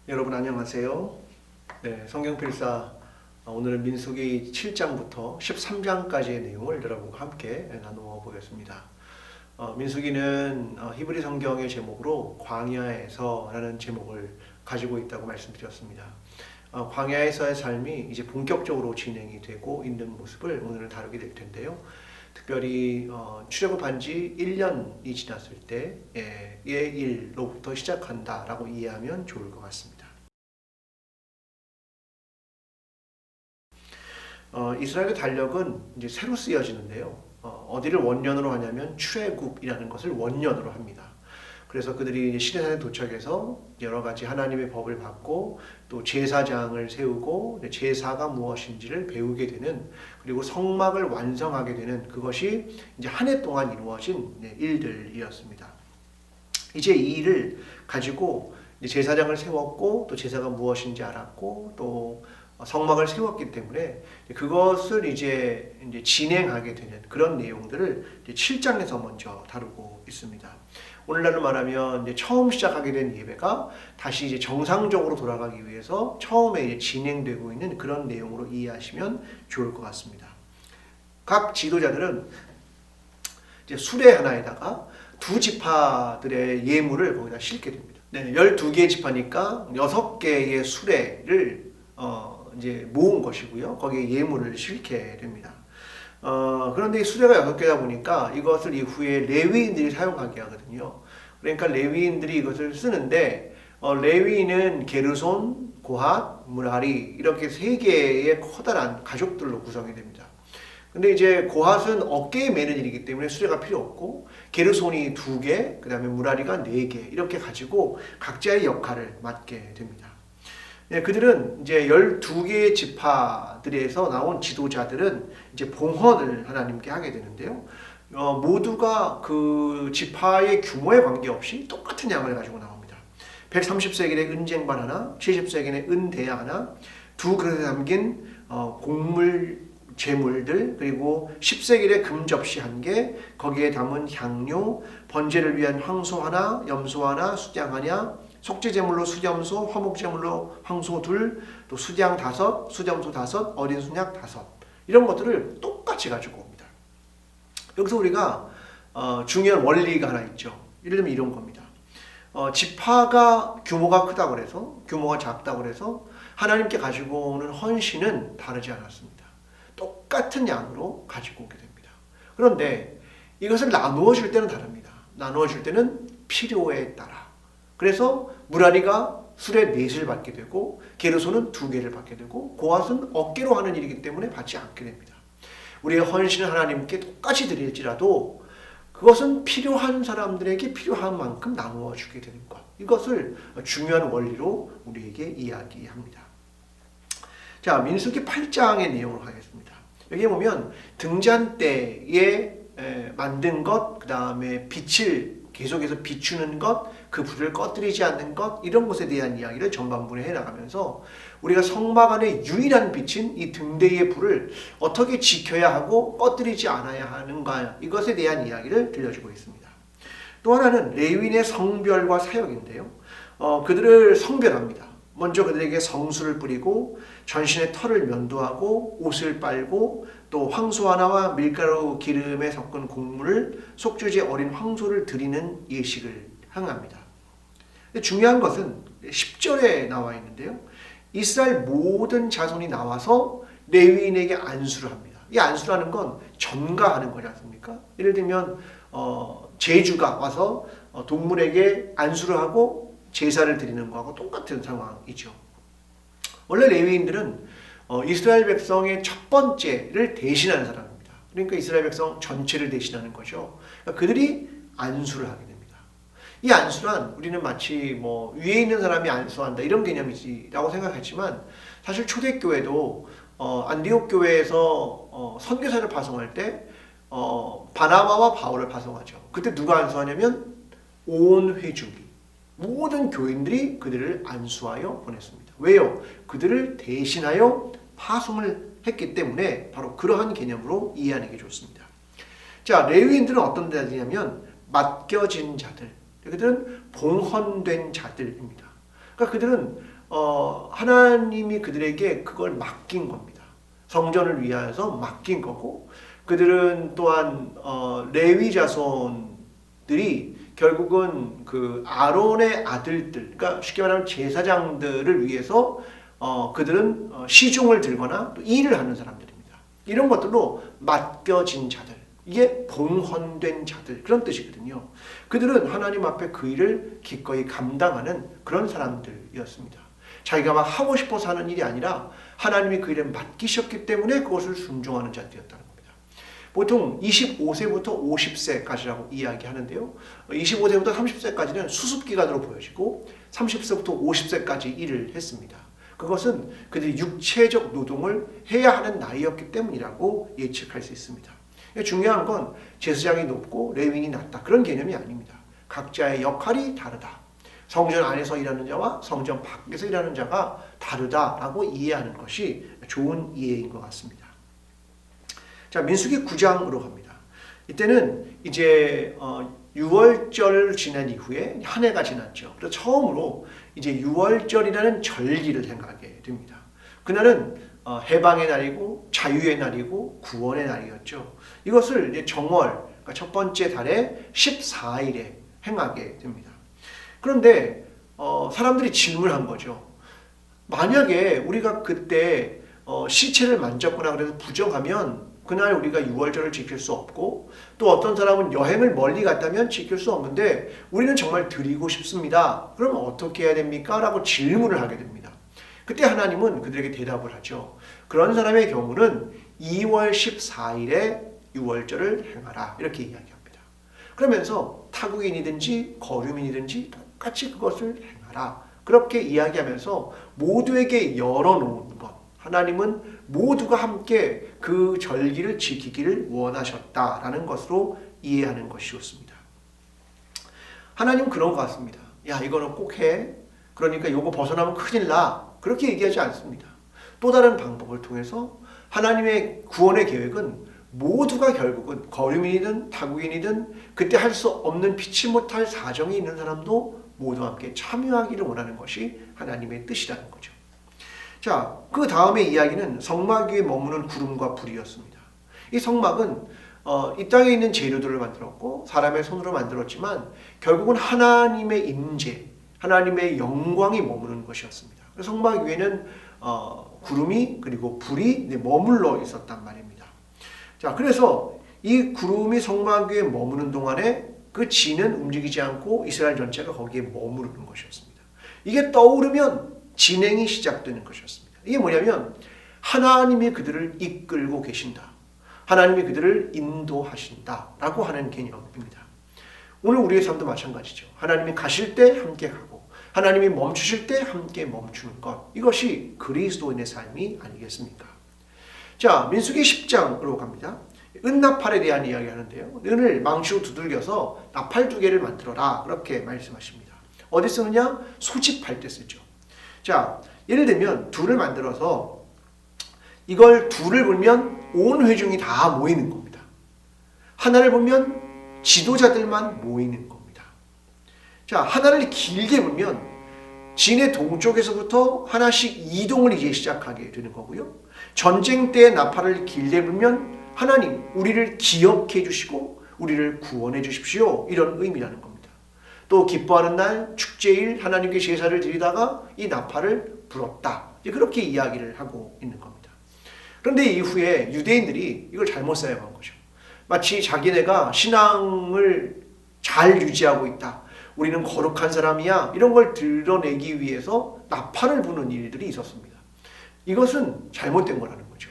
여러분 안녕하세요. 네, 성경필사 오늘은 민수기 7장부터 13장까지의 내용을 여러분과 함께 나누어 보겠습니다. 민수기는 히브리 성경의 제목으로 광야에서라는 제목을 가지고 있다고 말씀드렸습니다. 광야에서의 삶이 이제 본격적으로 진행이 되고 있는 모습을 오늘 다루게 될 텐데요. 특별히 출애굽한 지 1년이 지났을 때의 일로부터 시작한다라고 이해하면 좋을 것 같습니다. 이스라엘의 달력은 이제 새로 쓰여지는데요. 어디를 원년으로 하냐면 출애굽이라는 것을 원년으로 합니다. 그래서 그들이 이제 시내산에 도착해서 여러 가지 하나님의 법을 받고 또 제사장을 세우고 제사가 무엇인지를 배우게 되는, 그리고 성막을 완성하게 되는, 그것이 이제 한 해 동안 이루어진 일들이었습니다. 이제 이 일을 가지고 제사장을 세웠고 또 제사가 무엇인지 알았고 또 성막을 세웠기 때문에 그것을 이제 진행하게 되는 그런 내용들을 7장에서 먼저 다루고 있습니다. 오늘날로 말하면 이제 처음 시작하게 된 예배가 다시 이제 정상적으로 돌아가기 위해서 처음에 이제 진행되고 있는 그런 내용으로 이해하시면 좋을 것 같습니다. 각 지도자들은 이제 수레 하나에다가 두 지파들의 예물을 거기다 싣게 됩니다. 12개의 지파니까 6개의 수레를 이제 모은 것이고요. 거기에 예물을 싣게 됩니다. 그런데 이 수레가 6개다 보니까 이것을 이후에 레위인들이 사용하게 하거든요. 그러니까 레위인들이 이것을 쓰는데 레위인은 게르손, 고핫, 무라리 이렇게 3개의 커다란 가족들로 구성이 됩니다. 근데 이제 고핫은 어깨에 매는 일이기 때문에 수레가 필요 없고, 게르손이 2개, 그 다음에 무라리가 4개 이렇게 가지고 각자의 역할을 맡게 됩니다. 그들은 이제 12개의 지파들에서 나온 지도자들은 이제 봉헌을 하나님께 하게 되는데요. 모두가 그 지파의 규모에 관계없이 똑같은 양을 가지고 나옵니다. 130세겔의 은쟁반 하나, 70세겔의 은대야 하나, 2그릇에 담긴 곡물 제물들, 그리고 10세겔의 금접시 1개, 거기에 담은 향료, 번제를 위한 황소 하나, 염소 하나, 수장 하나, 속죄제물로 수염소, 화목제물로 황소 2, 또 수장 5, 수염소 5, 어린 순양 5, 이런 것들을 똑같이 가지고 옵니다. 여기서 우리가 중요한 원리가 하나 있죠. 예를 들면 이런 겁니다. 지파가 규모가 크다고 해서, 규모가 작다고 해서 하나님께 가지고 오는 헌신은 다르지 않았습니다. 똑같은 양으로 가지고 오게 됩니다. 그런데 이것을 나누어 줄 때는 다릅니다. 나누어 줄 때는 필요에 따라. 그래서 무라리가 수레 4을 받게 되고, 게르손은 2개를 받게 되고, 고핫은 어깨로 하는 일이기 때문에 받지 않게 됩니다. 우리의 헌신을 하나님께 똑같이 드릴지라도 그것은 필요한 사람들에게 필요한 만큼 나누어 주게 되는 것, 이것을 중요한 원리로 우리에게 이야기합니다. 자, 민수기 8장의 내용을 하겠습니다. 여기에 보면 등잔 때에 만든 것, 그 다음에 빛을 계속해서 비추는 것, 그 불을 꺼뜨리지 않는 것, 이런 것에 대한 이야기를 전반부에 해나가면서 우리가 성막 안의 유일한 빛인 이 등대의 불을 어떻게 지켜야 하고 꺼뜨리지 않아야 하는가, 이것에 대한 이야기를 들려주고 있습니다. 또 하나는 레위인의 성별과 사역인데요. 그들을 성별합니다. 먼저 그들에게 성수를 뿌리고 전신에 털을 면도하고 옷을 빨고 또 황소 하나와 밀가루 기름에 섞은 곡물을, 속죄제 어린 황소를 드리는 예식을 행합니다. 중요한 것은 10절에 나와 있는데요. 이스라엘 모든 자손이 나와서 레위인에게 안수를 합니다. 이 안수라는 건 전가하는 거지 않습니까? 예를 들면 제주가 와서 동물에게 안수를 하고 제사를 드리는 거하고 똑같은 상황이죠. 원래 레위인들은 이스라엘 백성의 첫 번째를 대신하는 사람입니다. 그러니까 이스라엘 백성 전체를 대신하는 거죠. 그러니까 그들이 안수를 하게 됩니다. 이 안수란 우리는 마치 위에 있는 사람이 안수한다 이런 개념이라고 생각했지만, 사실 초대교회도 안디옥 교회에서 선교사를 파송할 때 바나바와 바울을 파송하죠. 그때 누가 안수하냐면 온 회중이, 모든 교인들이 그들을 안수하여 보냈습니다. 왜요? 그들을 대신하여 파송을 했기 때문에 바로 그러한 개념으로 이해하는 게 좋습니다. 자, 레위인들은 어떤 자들이냐면 맡겨진 자들, 그들은 봉헌된 자들입니다. 그러니까 그들은 하나님이 그들에게 그걸 맡긴 겁니다. 성전을 위하여서 맡긴 거고, 그들은 또한 레위 자손들이 결국은 그 아론의 아들들, 그러니까 쉽게 말하면 제사장들을 위해서 그들은 시중을 들거나 또 일을 하는 사람들입니다. 이런 것들로 맡겨진 자들, 이게 봉헌된 자들, 그런 뜻이거든요. 그들은 하나님 앞에 그 일을 기꺼이 감당하는 그런 사람들이었습니다. 자기가 막 하고 싶어서 하는 일이 아니라 하나님이 그 일에 맡기셨기 때문에 그것을 순종하는 자들이었다는 겁니다. 보통 25세부터 50세까지라고 이야기하는데요. 25세부터 30세까지는 수습기간으로 보여지고 30세부터 50세까지 일을 했습니다. 그것은 그들이 육체적 노동을 해야 하는 나이였기 때문이라고 예측할 수 있습니다. 중요한 건 제사장이 높고 레위인이 낮다, 그런 개념이 아닙니다. 각자의 역할이 다르다. 성전 안에서 일하는 자와 성전 밖에서 일하는 자가 다르다라고 이해하는 것이 좋은 이해인 것 같습니다. 자, 민수기 9장으로 갑니다. 이때는 이제 6월절 지난 이후에 한 해가 지났죠. 그래서 처음으로 이제 6월절이라는 절기를 행하게 됩니다. 그날은 해방의 날이고 자유의 날이고 구원의 날이었죠. 이것을 이제 정월, 그러니까 첫 번째 달의 14일에 행하게 됩니다. 그런데 사람들이 질문한 거죠. 만약에 우리가 그때 시체를 만졌거나 그래서 부정하면 그날 우리가 6월절을 지킬 수 없고, 또 어떤 사람은 여행을 멀리 갔다면 지킬 수 없는데 우리는 정말 드리고 싶습니다. 그러면 어떻게 해야 됩니까? 라고 질문을 하게 됩니다. 그때 하나님은 그들에게 대답을 하죠. 그런 사람의 경우는 2월 14일에 6월절을 행하라, 이렇게 이야기합니다. 그러면서 타국인이든지 거류민이든지 똑같이 그것을 행하라, 그렇게 이야기하면서 모두에게 열어놓은 것, 하나님은 모두가 함께 그 절기를 지키기를 원하셨다라는 것으로 이해하는 것이 좋습니다. 하나님은 그런 것 같습니다. 야, 이거는 꼭 해. 그러니까 이거 벗어나면 큰일 나. 그렇게 얘기하지 않습니다. 또 다른 방법을 통해서 하나님의 구원의 계획은 모두가 결국은 거류민이든 타국인이든 그때 할 수 없는 피치 못할 사정이 있는 사람도 모두 함께 참여하기를 원하는 것이 하나님의 뜻이라는 거죠. 자, 그 다음의 이야기는 성막 위에 머무는 구름과 불이었습니다. 이 성막은 이 땅에 있는 재료들을 만들었고 사람의 손으로 만들었지만 결국은 하나님의 임재, 하나님의 영광이 머무는 것이었습니다. 성막 위에는 구름이 그리고 불이 머물러 있었단 말입니다. 자, 그래서 이 구름이 성막 위에 머무는 동안에 그 진은 움직이지 않고 이스라엘 전체가 거기에 머무르는 것이었습니다. 이게 떠오르면 진행이 시작되는 것이었습니다. 이게 뭐냐면 하나님이 그들을 이끌고 계신다, 하나님이 그들을 인도하신다라고 하는 개념입니다. 오늘 우리의 삶도 마찬가지죠. 하나님이 가실 때 함께 가고 하나님이 멈추실 때 함께 멈추는 것, 이것이 그리스도인의 삶이 아니겠습니까? 자, 민수기 10장으로 갑니다. 은나팔에 대한 이야기 하는데요. 은을 망치로 두들겨서 나팔 2개를 만들어라, 그렇게 말씀하십니다. 어디 쓰느냐? 소집할 때 쓰죠. 자, 예를 들면 둘을 만들어서 이걸 둘을 보면 온 회중이 다 모이는 겁니다. 하나를 보면 지도자들만 모이는 겁니다. 자, 하나를 길게 보면 진의 동쪽에서부터 하나씩 이동을 이제 시작하게 되는 거고요. 전쟁 때 나팔을 길게 불면 하나님, 우리를 기억해 주시고 우리를 구원해 주십시오, 이런 의미라는 겁니다. 또 기뻐하는 날, 축제일 하나님께 제사를 드리다가 이 나팔을 불었다, 그렇게 이야기를 하고 있는 겁니다. 그런데 이후에 유대인들이 이걸 잘못 사용한 거죠. 마치 자기네가 신앙을 잘 유지하고 있다, 우리는 거룩한 사람이야, 이런 걸 드러내기 위해서 나팔을 부는 일들이 있었습니다. 이것은 잘못된 거라는 거죠.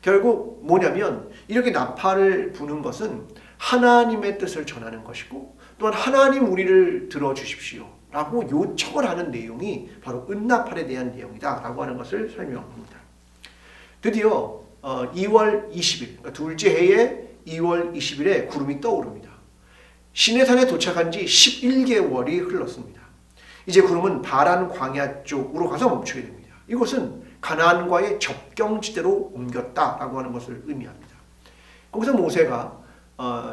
결국 뭐냐면 이렇게 나팔을 부는 것은 하나님의 뜻을 전하는 것이고, 또한 하나님 우리를 들어주십시오 라고 요청을 하는 내용이 바로 은나팔에 대한 내용이다 라고 하는 것을 설명합니다. 드디어 2월 20일, 그러니까 둘째 해의 2월 20일에 구름이 떠오릅니다. 시내산에 도착한 지 11개월이 흘렀습니다. 이제 구름은 바란 광야 쪽으로 가서 멈추게 됩니다. 이곳은 가나안과의 접경지대로 옮겼다라고 하는 것을 의미합니다. 거기서 모세가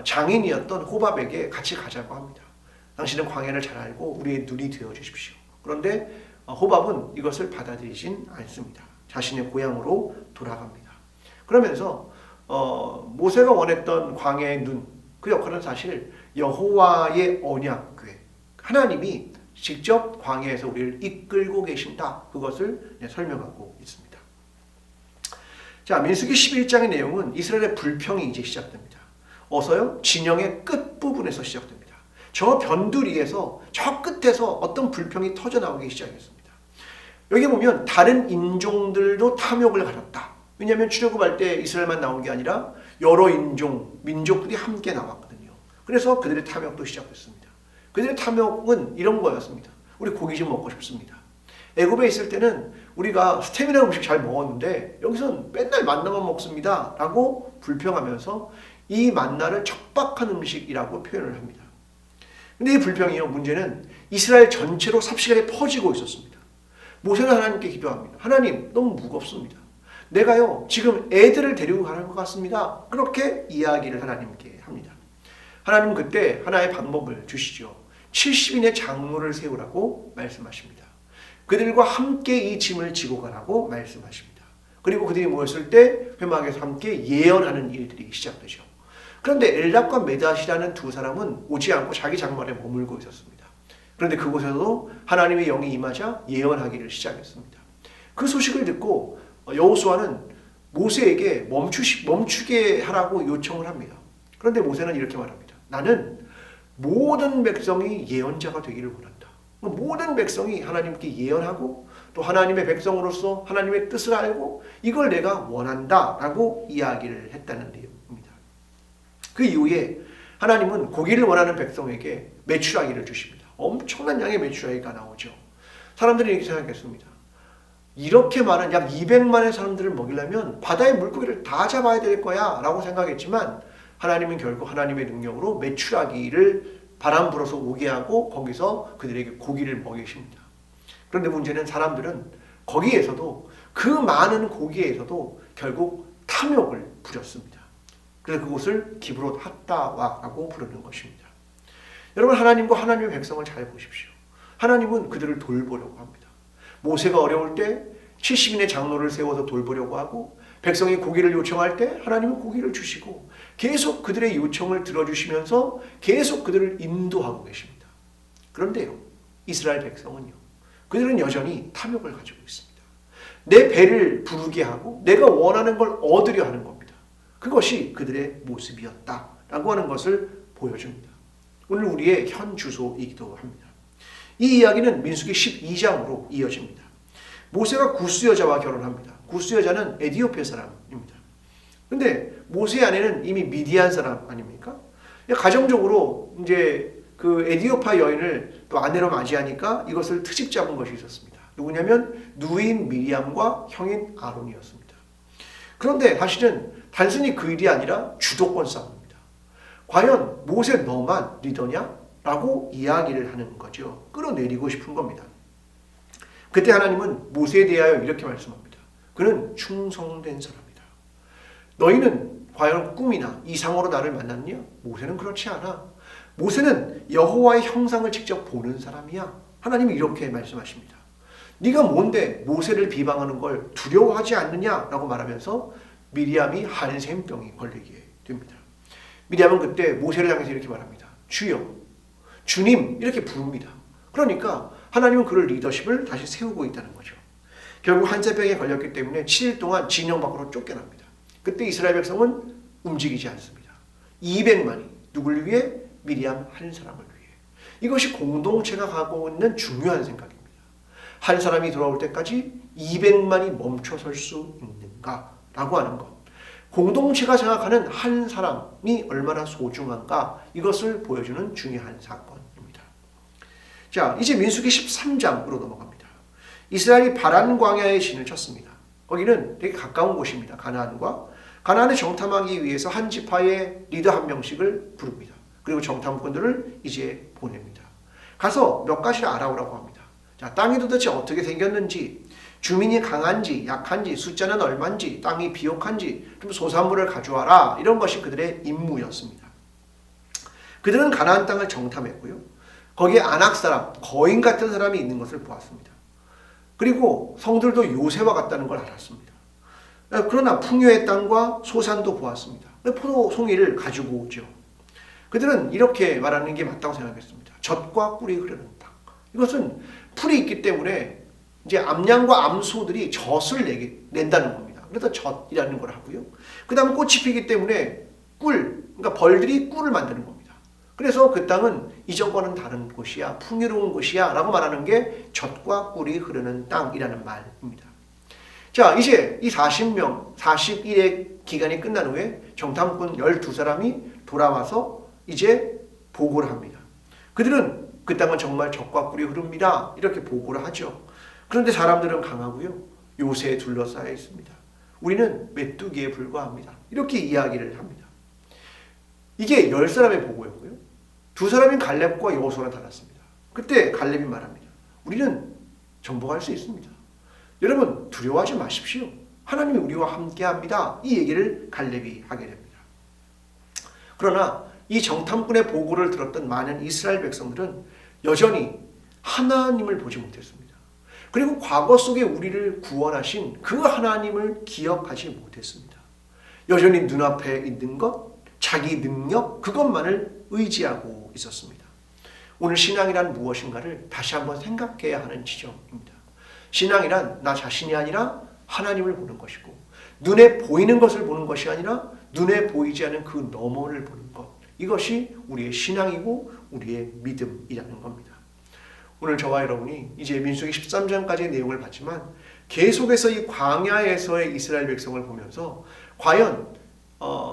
장인이었던 호밥에게 같이 가자고 합니다. 당신은 광야를 잘 알고 우리의 눈이 되어 주십시오. 그런데 호밥은 이것을 받아들이진 않습니다. 자신의 고향으로 돌아갑니다. 그러면서 모세가 원했던 광야의 눈, 그 역할은 사실 여호와의 언약궤, 하나님이 직접 광야에서 우리를 이끌고 계신다, 그것을 설명하고 있습니다. 자, 민수기 11장의 내용은 이스라엘의 불평이 이제 시작됩니다. 어서요, 진영의 끝부분에서 시작됩니다. 저 변두리에서, 저 끝에서 어떤 불평이 터져나오기 시작했습니다. 여기 보면 다른 인종들도 탐욕을 가졌다. 왜냐하면 출애굽할 때 이스라엘만 나온 게 아니라 여러 인종, 민족들이 함께 나왔거든요. 그래서 그들의 탐욕도 시작됐습니다. 그들의 탐욕은 이런 거였습니다. 우리 고기 좀 먹고 싶습니다. 애굽에 있을 때는 우리가 스테미나 음식 잘 먹었는데 여기서는 맨날 만나만 먹습니다 라고 불평하면서 이 만나를 척박한 음식이라고 표현을 합니다. 근데 이 불평이요, 문제는 이스라엘 전체로 삽시간에 퍼지고 있었습니다. 모세는 하나님께 기도합니다. 하나님, 너무 무겁습니다. 내가요, 지금 애들을 데리고 가는 것 같습니다. 그렇게 이야기를 하나님께 합니다. 하나님은 그때 하나의 방법을 주시죠. 70인의 장로를 세우라고 말씀하십니다. 그들과 함께 이 짐을 지고 가라고 말씀하십니다. 그리고 그들이 모였을 때 회막에서 함께 예언하는 일들이 시작되죠. 그런데 엘답과 메닷이라는 두 사람은 오지 않고 자기 장막에 머물고 있었습니다. 그런데 그곳에서도 하나님의 영이 임하자 예언하기를 시작했습니다. 그 소식을 듣고 여호수아는 모세에게 멈추게 하라고 요청을 합니다. 그런데 모세는 이렇게 말합니다. 나는 모든 백성이 예언자가 되기를 원한다. 모든 백성이 하나님께 예언하고 또 하나님의 백성으로서 하나님의 뜻을 알고 이걸 내가 원한다 라고 이야기를 했다는 내용입니다. 그 이후에 하나님은 고기를 원하는 백성에게 메추라기를 주십니다. 엄청난 양의 메추라기가 나오죠. 사람들이 이렇게 생각했습니다. 이렇게 많은 약 200만의 사람들을 먹이려면 바다의 물고기를 다 잡아야 될 거야 라고 생각했지만 하나님은 결국 하나님의 능력으로 메추라기를 바람 불어서 오게 하고 거기서 그들에게 고기를 먹이십니다. 그런데 문제는 사람들은 거기에서도, 그 많은 고기에서도 결국 탐욕을 부렸습니다. 그래서 그곳을 기브롯 핫다와라고 부르는 것입니다. 여러분, 하나님과 하나님의 백성을 잘 보십시오. 하나님은 그들을 돌보려고 합니다. 모세가 어려울 때 70인의 장로를 세워서 돌보려고 하고, 백성이 고기를 요청할 때 하나님은 고기를 주시고 계속 그들의 요청을 들어주시면서 계속 그들을 인도하고 계십니다. 그런데요, 이스라엘 백성은요, 그들은 여전히 탐욕을 가지고 있습니다. 내 배를 부르게 하고 내가 원하는 걸 얻으려 하는 겁니다. 그것이 그들의 모습이었다라고 하는 것을 보여줍니다. 오늘 우리의 현 주소이기도 합니다. 이 이야기는 민수기 12장으로 이어집니다. 모세가 구스 여자와 결혼합니다. 구스 여자는 에디오피아 사람입니다. 근데 모세의 아내는 이미 미디안 사람 아닙니까? 가정적으로 이제 그 에디오피아 여인을 또 아내로 맞이하니까 이것을 트집 잡은 것이 있었습니다. 누구냐면 누이인 미리암과 형인 아론이었습니다. 그런데 사실은 단순히 그 일이 아니라 주도권 싸움입니다. 과연 모세 너만 리더냐? 라고 이야기를 하는 거죠. 끌어내리고 싶은 겁니다. 그때 하나님은 모세에 대하여 이렇게 말씀합니다. 그는 충성된 사람이다. 너희는 과연 꿈이나 이상으로 나를 만났냐? 모세는 그렇지 않아. 모세는 여호와의 형상을 직접 보는 사람이야. 하나님이 이렇게 말씀하십니다. 네가 뭔데 모세를 비방하는 걸 두려워하지 않느냐라고 말하면서 미리암이 한센병이 걸리게 됩니다. 미리암은 그때 모세를 향해서 이렇게 말합니다. 주여, 주님 이렇게 부릅니다. 그러니까 하나님은 그를 리더십을 다시 세우고 있다는 거죠. 결국 한센병에 걸렸기 때문에 7일 동안 진영 밖으로 쫓겨납니다. 그때 이스라엘 백성은 움직이지 않습니다. 200만이 누굴 위해? 미리암 한 사람을 위해. 이것이 공동체가 갖고 있는 중요한 생각입니다. 한 사람이 돌아올 때까지 200만이 멈춰설 수 있는가라고 하는 것. 공동체가 생각하는 한 사람이 얼마나 소중한가, 이것을 보여주는 중요한 사건입니다. 자, 이제 민수기 13장으로 넘어갑니다. 이스라엘이 바란 광야에 진을 쳤습니다. 거기는 되게 가까운 곳입니다. 가나안과. 가나안을 정탐하기 위해서 한 지파의 리더 한 명씩을 부릅니다. 그리고 정탐꾼들을 이제 보냅니다. 가서 몇 가지를 알아오라고 합니다. 자, 땅이 도대체 어떻게 생겼는지, 주민이 강한지 약한지, 숫자는 얼마인지, 땅이 비옥한지, 좀 소산물을 가져와라. 이런 것이 그들의 임무였습니다. 그들은 가나안 땅을 정탐했고요. 거기에 아낙 사람, 거인 같은 사람이 있는 것을 보았습니다. 그리고 성들도 요새와 같다는 걸 알았습니다. 그러나 풍요의 땅과 소산도 보았습니다. 포도 송이를 가지고 오죠. 그들은 이렇게 말하는 게 맞다고 생각했습니다. 젖과 꿀이 흐르는 땅. 이것은 풀이 있기 때문에 이제 암양과 암소들이 젖을 낸다는 겁니다. 그래서 젖이라는 걸 하고요. 그 다음에 꽃이 피기 때문에 꿀, 그러니까 벌들이 꿀을 만드는 겁니다. 그래서 그 땅은 이전과는 다른 곳이야, 풍요로운 곳이야 라고 말하는 게 젖과 꿀이 흐르는 땅이라는 말입니다. 자, 이제 이 40명, 41의 기간이 끝난 후에 정탐꾼 12사람이 돌아와서 이제 보고를 합니다. 그들은 그 땅은 정말 젖과 꿀이 흐릅니다. 이렇게 보고를 하죠. 그런데 사람들은 강하고요. 요새에 둘러싸여 있습니다. 우리는 메뚜기에 불과합니다. 이렇게 이야기를 합니다. 이게 10사람의 보고였고요. 2사람인 갈렙과 여호수아는 달랐습니다. 그때 갈렙이 말합니다. 우리는 정복할 수 있습니다. 여러분 두려워하지 마십시오. 하나님이 우리와 함께합니다. 이 얘기를 갈렙이 하게 됩니다. 그러나 이 정탐꾼의 보고를 들었던 많은 이스라엘 백성들은 여전히 하나님을 보지 못했습니다. 그리고 과거 속에 우리를 구원하신 그 하나님을 기억하지 못했습니다. 여전히 눈앞에 있는 것, 자기 능력, 그것만을 의지하고 있었습니다. 오늘 신앙이란 무엇인가를 다시 한번 생각해야 하는 지점입니다. 신앙이란 나 자신이 아니라 하나님을 보는 것이고, 눈에 보이는 것을 보는 것이 아니라 눈에 보이지 않는 그 너머를 보는 것, 이것이 우리의 신앙이고 우리의 믿음이라는 겁니다. 오늘 저와 여러분이 이제 민수기 13장까지의 내용을 봤지만 계속해서 이 광야에서의 이스라엘 백성을 보면서 과연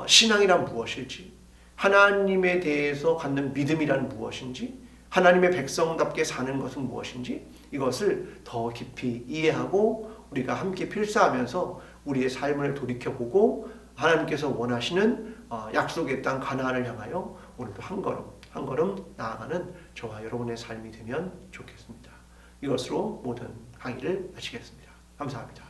신앙이란 무엇일지, 하나님에 대해서 갖는 믿음이란 무엇인지, 하나님의 백성답게 사는 것은 무엇인지, 이것을 더 깊이 이해하고 우리가 함께 필사하면서 우리의 삶을 돌이켜보고 하나님께서 원하시는 약속의 땅 가나안을 향하여 오늘도 한 걸음 나아가는 저와 여러분의 삶이 되면 좋겠습니다. 이것으로 모든 강의를 마치겠습니다. 감사합니다.